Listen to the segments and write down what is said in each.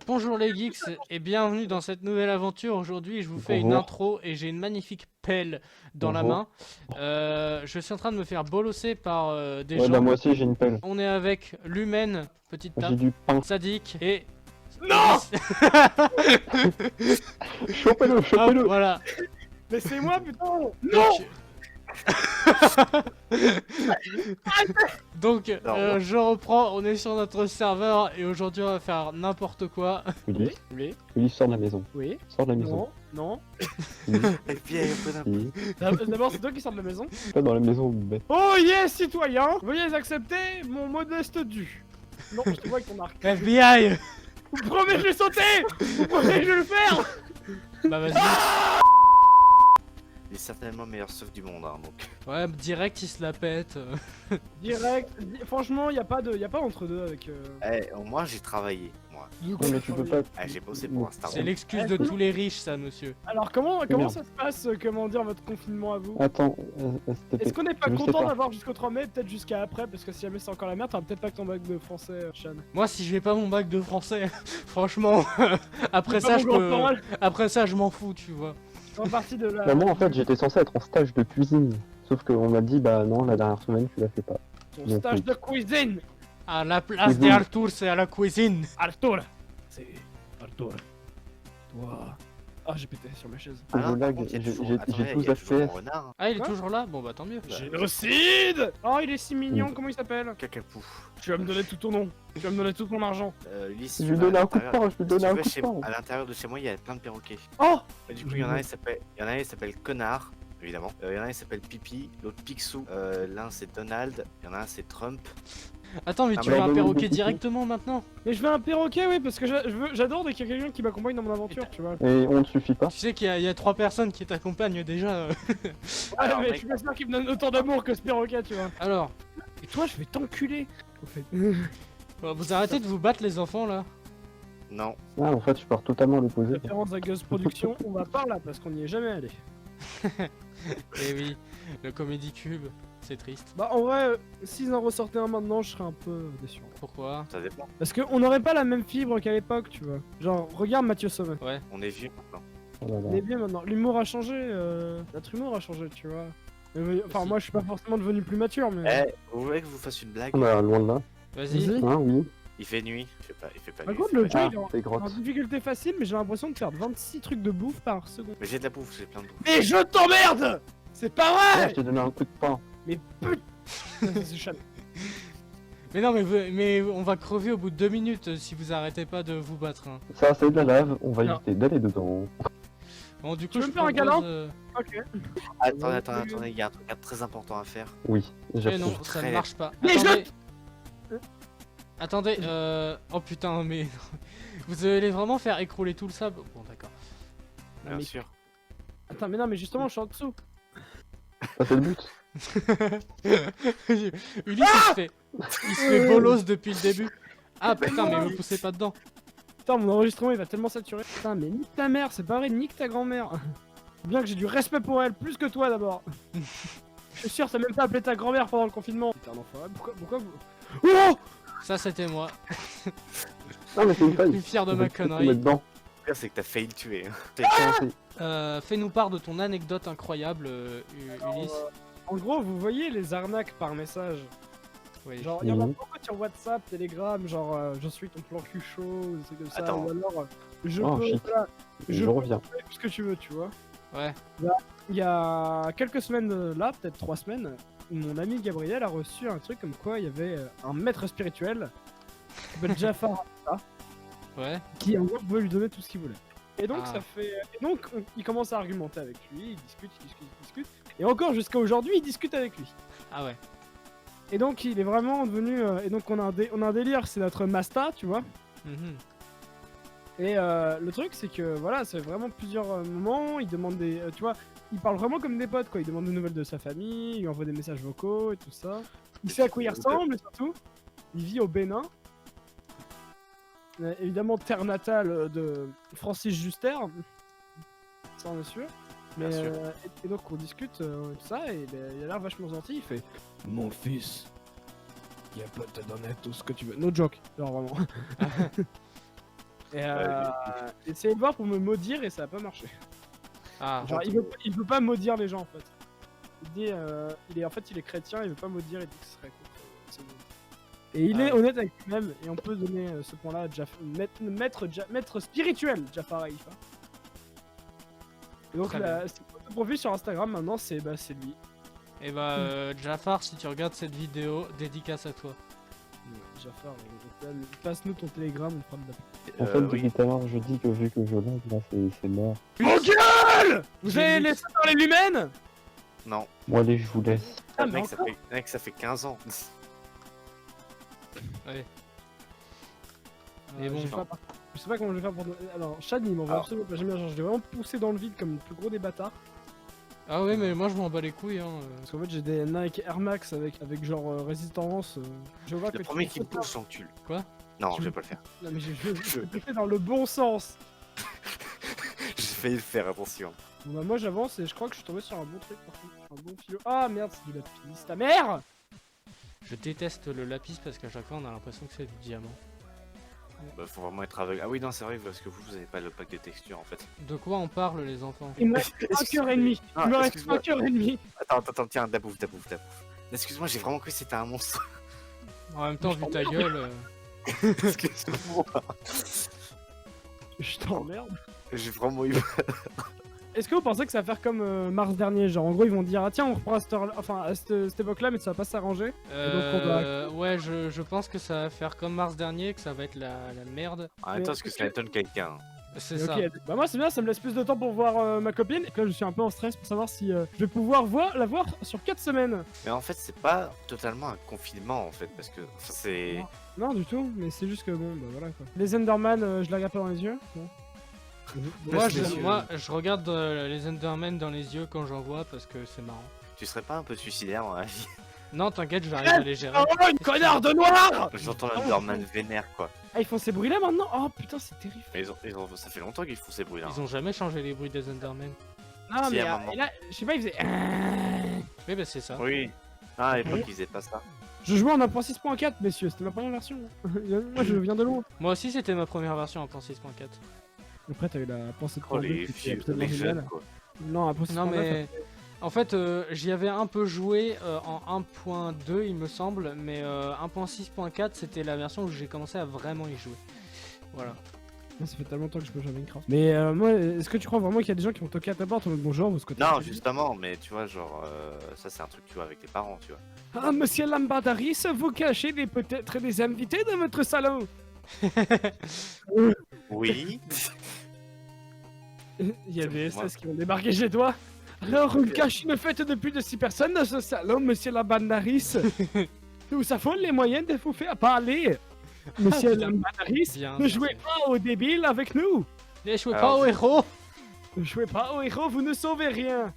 Bonjour les geeks et bienvenue dans cette nouvelle aventure. Aujourd'hui, je vous fais une intro et j'ai une magnifique pelle dans la main. Je suis en train de me faire bolosser par des gens. Bah moi aussi j'ai une pelle. On est avec l'humaine, petite J'ai tape, du pain. Sadik et... Non. Chopez-le, Hop, chopez-le. voilà. Laissez-moi, putain. Donc, Donc, je reprends, on est sur notre serveur et aujourd'hui on va faire n'importe quoi. Willy, Oui, Willy, sors de la maison. oui, Sors de la maison. non, non. Et puis il y a un peu Si. D'abord, c'est toi qui sors de la maison. Pas dans la maison, bête. Oh yes, citoyens, veuillez accepter mon modeste dû. Non, je te vois avec ton arc. FBI. Vous promettez que je vais sauter. Vous promettez que je vais le faire. Bah vas-y. Il est certainement le meilleur surf du monde, hein, donc. Ouais, direct il se la pète. Direct. Franchement, y a pas entre deux avec. Eh, au moins j'ai travaillé, moi. Du coup, Non mais tu peux pas. Ah, j'ai bossé pour un Star C'est Wars. l'excuse de tous les riches ça, monsieur. Alors comment Merde. ça se passe, comment dire, votre confinement à vous? Attends, Est-ce qu'on n'est pas je sais content pas. d'avoir jusqu'au 3 mai, peut-être jusqu'à après, parce que si jamais c'est encore la merde, t'auras peut-être pas que ton bac de français, Chan. Moi si je vais pas mon bac de français, franchement, après C'est ça pas je mon grand peux... moral. Après ça je m'en fous, tu vois. En partie de la. Bah moi en fait j'étais censé être en stage de cuisine. Sauf qu'on m'a dit bah non la dernière semaine tu la fais pas. Ton stage de cuisine. À la place des Arthur, c'est à la cuisine. Arthur. C'est Arthur. Toi. Ah, j'ai pété sur ma chaise. Ah, Niveau par lag, contre, il y a j'ai toujours- attendez, 12 il y a toujours mon FPS. renard, hein. Ah il est Quoi toujours là? Bon bah tant mieux. Génocide. Oh, il est si mignon, comment il s'appelle? Cacapou. Tu vas me donner tout ton nom. Tu vas me donner tout ton argent. Ulysse, Je tu lui vas à donnais un coup de l'intérieur- pain, je lui si tu donnais un vas coup de chez- pain. À l'intérieur de chez moi, il y a plein de perroquets. Oh. Et du coup, il y en a un, il s'appelle Connard, évidemment. Il y en a un, il s'appelle Pipi, l'autre Picsou. L'un, c'est Donald. Il y en a un, c'est Trump. Attends mais Ah, tu bah, veux un donne-nous perroquet beaucoup. directement maintenant? Mais je veux un perroquet, oui, parce que j'adore dès qu'il y a quelqu'un qui m'accompagne dans mon aventure, tu vois. Et on ne suffit pas. Tu sais qu'il y a 3 personnes qui t'accompagnent déjà. Ouais, Alors, mais mec- je suis pas sûr qu'il me donne autant d'amour que ce perroquet, tu vois. Alors, Et toi, je vais t'enculer. Au fait. bon, vous arrêtez de vous battre les enfants là? Non. Ah en fait je pars totalement l'opposé. Référence à Gus Production, on va par là parce qu'on n'y est jamais allé. Eh oui, le Comedy Cube, c'est triste. Bah en vrai, s'ils en ressortaient un maintenant, je serais un peu déçu. Pourquoi? Ça dépend. Parce qu'on n'aurait pas la même fibre qu'à l'époque, tu vois. Genre, regarde Mathieu Sommet. On est vieux maintenant. Oh là On là. est bien maintenant. L'humour a changé, notre humour a changé, tu vois. Enfin, moi je suis pas forcément devenu plus mature, mais. Eh, vous voulez que je vous fasse une blague? Bah loin de là. Vas-y. Vas-y. Hein oui. Il fait nuit. Il fait pas Par nuit. contre, c'est le pas jeu, nuit. il est en- C'est en grotte. difficulté facile, mais j'ai l'impression de faire 26 trucs de bouffe par seconde. Mais j'ai de la bouffe, j'ai plein de bouffe. Mais je t'emmerde. C'est pas Ah, vrai. je t'ai donné un coup de pain. Mais putain. C'est chat. Mais non, mais on va crever au bout de 2 minutes si vous arrêtez pas de vous battre. Hein. Ça c'est de la lave, on va Non. éviter d'aller dedans. Bon, du coup, Tu veux je me faire un propose, câlin Ok. Attendez, il y a un truc très important à faire. Oui, Eh j'ai non, fait. ça ne Très- marche pas. Mais Attendez, oh putain, mais vous allez vraiment faire écrouler tout le sable? Bon, d'accord. Non, Bien mais- sûr. Attends, mais non, mais justement, je suis en dessous. Ça c'est le but. Ulysse, il se fait bolos depuis le début. Ah putain, mais vous poussez pas dedans. Putain, mon enregistrement il va tellement saturer. Putain, mais nique ta mère, c'est pareil, nique ta grand-mère. Bien que j'ai du respect pour elle, plus que toi d'abord. Je suis sûr, t'as même pas appelé ta grand-mère pendant le confinement. Putain, d'enfoiré, pourquoi vous. Oh. Ça, c'était moi. Non mais c'est une Je faille. suis fier de On ma va tout connerie. mettre dedans. Le pire, c'est que t'as failli le tuer. hein. Fais-nous part de ton anecdote incroyable, Ulysse. En gros, vous voyez les arnaques par message. Oui. Genre, il y en a Mhm. beaucoup sur WhatsApp, Telegram, genre je suis ton plan cul chaud, des trucs comme ça. Attends. Ou alors, je Oh, peux. shit. Voilà, Je peux reviens. faire tout ce que tu veux, tu vois. Ouais. Il y a quelques semaines là, peut-être 3 semaines, mon ami Gabriel a reçu un truc comme quoi il y avait un maître spirituel qui s'appelle Jafar Ouais. qui en gros pouvait lui donner tout ce qu'il voulait. Et donc Ah. ça fait. Et donc il commence à argumenter avec lui, il discute. Et encore jusqu'à aujourd'hui, il discute avec lui. Ah ouais. Et donc il est vraiment devenu. Et donc on a un délire, c'est notre Masta, tu vois. Mhm. Et le truc, c'est que voilà, c'est vraiment plusieurs moments. Il demande des. Tu vois, il parle vraiment comme des potes, quoi. Il demande des nouvelles de sa famille, il lui envoie des messages vocaux et tout ça. Il sait à quoi il ressemble, et surtout, il vit au Bénin. Évidemment, terre natale de Francis Juster. Ça, on est sûr. Mais, Bien sûr. et donc, on discute tout ça, et il a l'air vachement gentil. Il fait mon fils, il y a pas de te donner tout ce que tu veux. No joke, genre vraiment. Et j'ai essayé de voir pour me maudire et ça a pas marché. Ah, Genre, il veut pas maudire les gens en fait. Il dit, en fait, il est chrétien, il veut pas maudire, il dit que ce serait contre ce monde. Et il est honnête avec lui-même, et on peut donner ce point-là à maître spirituel, Jafar Haïf. Et donc, son profil sur Instagram maintenant, c'est lui. et bah, Jafar, si tu regardes cette vidéo, dédicace à toi. Jafar, passe-nous ton télégramme, on fera de la En fait, oui. depuis tout à l'heure, je dis que vu que je lag, là, c'est mort. Mon gueule! Vous avez laissé parler l'humaine? Non. Bon, allez, je vous laisse. Ah, mec, mais ça fait 15 ans. Ouais. Et bon, je sais pas comment je vais faire pour... Alors, Chad, il m'envoie absolument pas jamais. Genre, je l'ai vraiment poussé dans le vide comme le plus gros des bâtards. ah ouais, mais moi je m'en bats les couilles. Hein. Parce qu'en fait, j'ai des Nike Air Max avec genre résistance. Je vois Le que premier tu qui me pousse, j'encule. Quoi? Non, je vais pas le faire. Non, mais je fait dans le bon sens. J'ai failli le faire, attention. Bon, bah, moi, j'avance et je crois que je suis tombé sur un bon truc par contre. Un bon filo. Ah merde, c'est du lapis. Ta mère! Je déteste le lapis parce qu'à chaque fois on a l'impression que c'est du diamant. Bah, faut vraiment être aveugle. Ah oui, non, c'est vrai, parce que vous avez pas le pack de texture en fait. De quoi on parle les enfants? Il me reste 5h30. Ah, Il me reste excuse-moi. 5h30. Attends, tiens, dabouf. Excuse-moi, j'ai vraiment cru que c'était un monstre. En même temps, vu ta gueule. Excuse-moi. Je t'emmerde. J'ai vraiment eu. Est-ce que vous pensez que ça va faire comme mars dernier? Genre en gros ils vont dire ah tiens on reprend à cette époque là mais ça va pas s'arranger. Ouais, je pense que ça va faire comme mars dernier, que ça va être la merde. En même temps, parce que ça étonne quelqu'un. C'est Ok, ça. bah moi c'est bien, ça me laisse plus de temps pour voir ma copine. Et là je suis un peu en stress pour savoir si je vais pouvoir la voir sur 4 semaines. Mais en fait, c'est pas totalement un confinement en fait, parce que enfin, c'est. Non du tout, mais c'est juste que bon bah voilà quoi. Les Enderman je la regarde pas dans les yeux. Bon. Moi, je regarde les Endermen dans les yeux quand j'en vois parce que c'est marrant. Tu serais pas un peu suicidaire dans la vie? Non, t'inquiète, je vais arriver à les gérer. Oh une connard de noir! J'entends l'Enderman vénère quoi. Ah ils font ces bruits là maintenant? Oh putain c'est terrible. Mais ça fait longtemps qu'ils font ces bruits là. Ils ont jamais changé les bruits des Endermen. Non Si, mais à un moment. et là je sais pas ils faisaient. Oui, bah c'est ça. Oui. Ah, à l'époque, ils faisaient pas ça. Je jouais en 1.6.4 messieurs, c'était ma première version. Moi je viens de loin. Moi aussi, c'était ma première version en 6.4. Après t'as eu la pensée de Oh, les vieux, les jeunes quoi. Non, après Non, mais en fait, j'y avais un peu joué en 1.2, il me semble, mais 1.6.4, c'était la version où j'ai commencé à vraiment y jouer. Voilà. Ça fait tellement longtemps que je peux jouer à Minecraft. Mais moi, est-ce que tu crois vraiment qu'il y a des gens qui vont toquer à ta porte en mode bonjour vous scotez? Non, justement, mais tu vois, genre, ça c'est un truc, tu vois, avec tes parents, tu vois. Ah, monsieur Lambadaris, vous cachez peut-être des invités dans votre salon? Oui. Il y a des Excuse-moi. SS qui vont débarquer chez toi. Alors, on cache une fête de plus de 6 personnes dans ce salon, monsieur Lambadaris. Nous avons les moyens de vous faire parler. Monsieur Lambadaris, Bien, ne bien, jouez bien. pas aux débiles avec nous. Ne jouez pas Alors, au héros, Ne jouez pas aux héros, vous ne sauvez rien.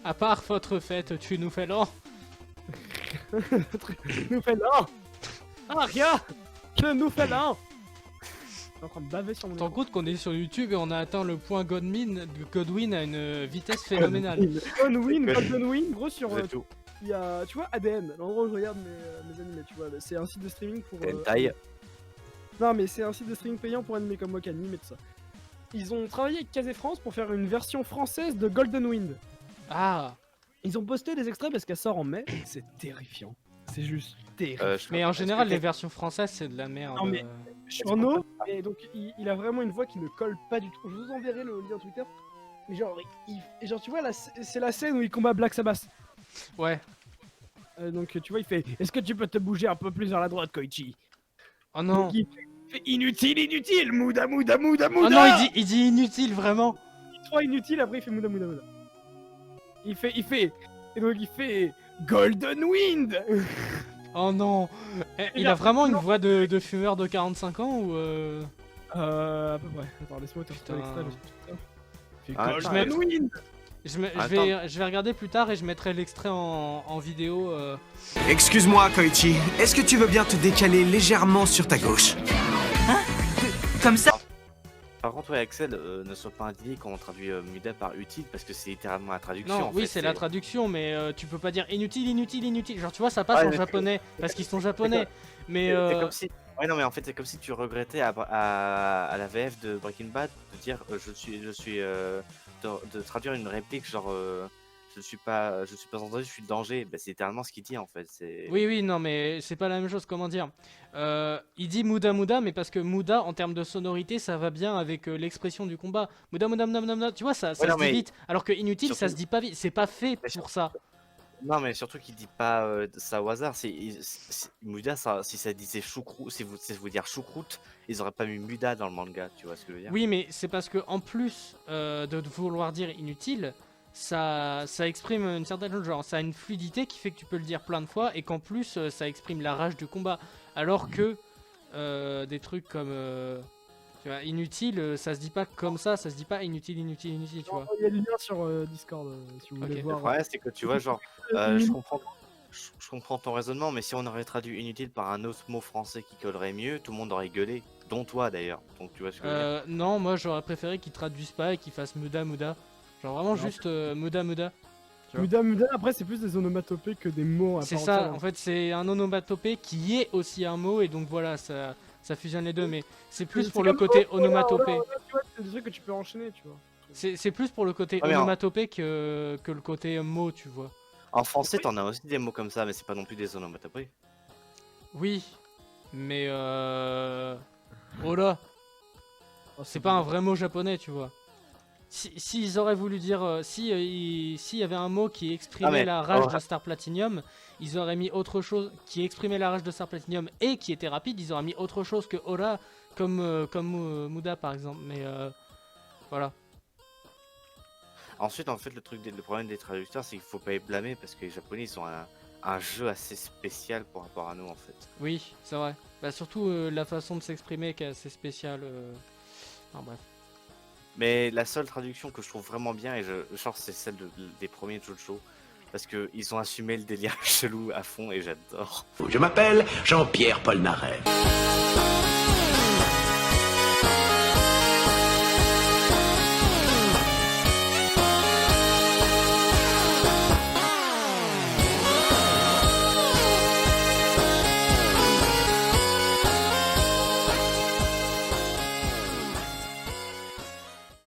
à part votre fête, tu nous fais l'an. Nous fait l'an. Ah, rien. Je nous fais l'an. Je suis en train de baver sur mon T'en écran. compte qu'on est sur YouTube et on a atteint le point Godwin à une vitesse phénoménale. Godwin, gros sur... C'est tout. il y a, tu vois, ADN, l'endroit où je regarde mes animés, tu vois. C'est un site de streaming pour... Hentai. Non, mais c'est un site de streaming payant pour animer comme Wakanim et tout ça. Ils ont travaillé avec Casé France pour faire une version française de Golden Wind. Ah, Ils ont posté des extraits parce qu'elle sort en mai. C'est terrifiant. C'est juste terrifiant. mais en général, les versions françaises, c'est de la merde. Non, mais- Sur No, et donc il a vraiment une voix qui ne colle pas du tout. Je vous enverrai le lien Twitter. Mais genre, genre tu vois, c'est la scène où il combat Black Sabbath. Ouais. Donc tu vois, il fait est-ce que tu peux te bouger un peu plus vers la droite, Koichi? Oh non. Donc, il fait inutile, Mouda. Oh non, il dit inutile, vraiment. Trop inutile, après il fait Mouda. Il fait. Et donc il fait Golden Wind. Oh non. Il a vraiment une voix de fumeur de 45 ans ou À peu près. Attends, laisse-moi te Putain. retrouver l'extrait. Ah, Golden Wind. je vais regarder plus tard et je mettrai l'extrait en vidéo. Excuse-moi, Koichi, est-ce que tu veux bien te décaler légèrement sur ta gauche? Hein? Comme ça? Par contre, ouais, Axel, ne sois pas indigné quand on traduit Muda par utile, parce que c'est littéralement la traduction. Non, en oui, fait, c'est la traduction, mais tu peux pas dire inutile. Genre, tu vois, ça passe Ouais, en mais- japonais parce qu'ils sont japonais. Mais C'est comme si Ouais, non, mais en fait, c'est comme si tu regrettais à la VF de Breaking Bad de dire de traduire une réplique genre je suis pas en danger, je suis le danger. Bah, c'est littéralement ce qu'il dit en fait. C'est Oui, oui, non, mais c'est pas la même chose, comment dire. Il dit Muda Muda, mais parce que Muda, en termes de sonorité, ça va bien avec l'expression du combat. Muda Muda Muda Muda, Muda, tu vois, ça Ouais, non, se dit mais vite. Alors que inutile, ça surtout, se dit pas vite. C'est pas fait mais pour ça. non, mais surtout qu'il dit pas ça au hasard. Muda, ça, si ça disait choucroute, si ça voulait dire choucroute, ils auraient pas mis Muda dans le manga, tu vois ce que je veux dire? Oui, mais c'est parce que en plus de vouloir dire inutile, ça exprime une certaine chose, genre ça a une fluidité qui fait que tu peux le dire plein de fois et qu'en plus ça exprime la rage du combat. Alors que des trucs comme tu vois, inutile, ça se dit pas comme ça se dit pas inutile, inutile, inutile, tu vois. Il y a le lien sur Discord si vous voulez Ok. voir. Le problème, c'est que tu vois, genre, je comprends ton raisonnement, mais si on aurait traduit inutile par un autre mot français qui collerait mieux, tout le monde aurait gueulé, dont toi d'ailleurs. Donc tu vois ce que je veux dire? Non, moi j'aurais préféré qu'ils traduisent pas et qu'ils fassent Muda Muda. Genre vraiment Non. juste Muda Muda. Tu vois. Muda Muda, après c'est plus des onomatopées que des mots à C'est part ça, entière. en fait c'est un onomatopée qui est aussi un mot et donc voilà, ça fusionne les deux, mais c'est plus pour le comme côté oh, voilà, onomatopée. voilà, tu vois, c'est des trucs que tu peux enchaîner, tu vois. C'est plus pour le côté Ouais, mais onomatopée que le côté mot, tu vois. en français, t'en as aussi des mots comme ça, mais c'est pas non plus des onomatopées. Oui, mais oh là, c'est pas un vrai mot japonais, tu vois. S'ils auraient voulu dire, s'il y avait un mot qui exprimait mais- la rage oh. de Star Platinum, ils auraient mis autre chose qui exprimait la rage de Star Platinum et qui était rapide, ils auraient mis autre chose que Ola, comme Muda par exemple, mais voilà. Ensuite, en fait, le problème des traducteurs, c'est qu'il faut pas les blâmer parce que les Japonais, ils ont un jeu assez spécial par rapport à nous, en fait. Oui, c'est vrai. Bah, surtout la façon de s'exprimer qui est assez spéciale. Enfin, bref. Mais la seule traduction que je trouve vraiment bien, et genre, c'est celle des premiers JoJo, parce que ils ont assumé le délire chelou à fond et j'adore. Je m'appelle Jean-Pierre Polnareff.